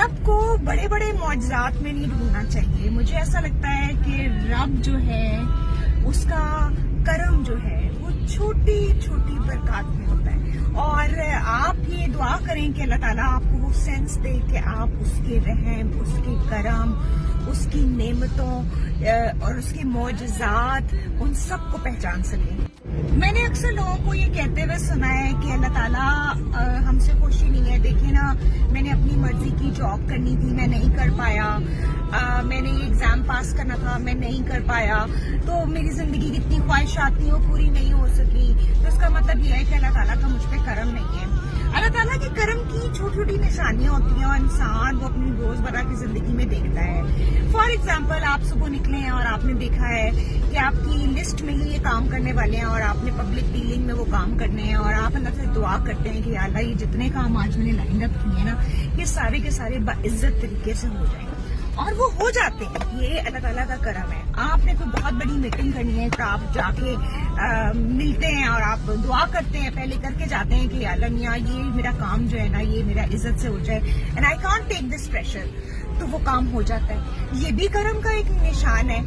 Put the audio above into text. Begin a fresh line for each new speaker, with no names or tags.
رب کو بڑے بڑے معجزات میں نہیں ڈھونڈنا چاہیے. مجھے ایسا لگتا ہے کہ رب جو ہے اس کا کرم جو ہے وہ چھوٹی چھوٹی برکات میں ہوتا ہے. اور آپ یہ دعا کریں کہ اللہ تعالیٰ آپ کو وہ سینس دے کہ آپ اس کے رحم، اس کے کرم، اس کی نعمتوں اور اس کے معجزات ان سب کو پہچان سکیں. میں نے اکثر لوگوں کو یہ کہتے ہوئے سنا ہے کہ اللہ تعالیٰ ہم سے خوشی نہیں ہے. دیکھیں نا، میں نے اپنی مرضی کی جاب کرنی تھی، میں نہیں کر پایا. میں نے یہ ایگزام پاس کرنا تھا، میں نہیں کر پایا. تو میری زندگی کی اتنی خواہشات تھیں وہ پوری نہیں ہو سکی. تو اس کا مطلب یہ ہے کہ اللہ تعالیٰ کا مجھ پہ کرم نہیں ہے. اللہ تعالیٰ کے کرم کی چھوٹی چھوٹی نشانیاں ہوتی ہیں اور انسان وہ اپنی روزمرہ کی زندگی میں دیکھتا ہے. فار ایگزامپل، آپ صبح نکلے ہیں اور آپ نے دیکھا ہے کہ آپ کی لسٹ میں ہی یہ کام کرنے والے ہیں اور آپ نے پبلک ڈیلنگ میں وہ کام کرنے ہیں اور آپ اللہ سے دعا کرتے ہیں کہ یا اللہ یہ جتنے کام آج میں نے لائن اپ کیے ہیں نا، یہ سارے کے سارے باعزت طریقے سے ہو جائیں. اور وہ ہو جاتے ہیں. یہ اللہ تعالیٰ کا کرم ہے. آپ نے کوئی بہت بڑی میٹنگ کرنی ہے تو آپ جا کے ملتے ہیں اور آپ دعا کرتے ہیں، پہلے کر کے جاتے ہیں کہ یا اللہ میاں یہ میرا کام جو ہے نا یہ میرا عزت سے ہو جائے، and I can't take this pressure. تو وہ کام ہو جاتا ہے. یہ بھی کرم کا ایک نشان ہے.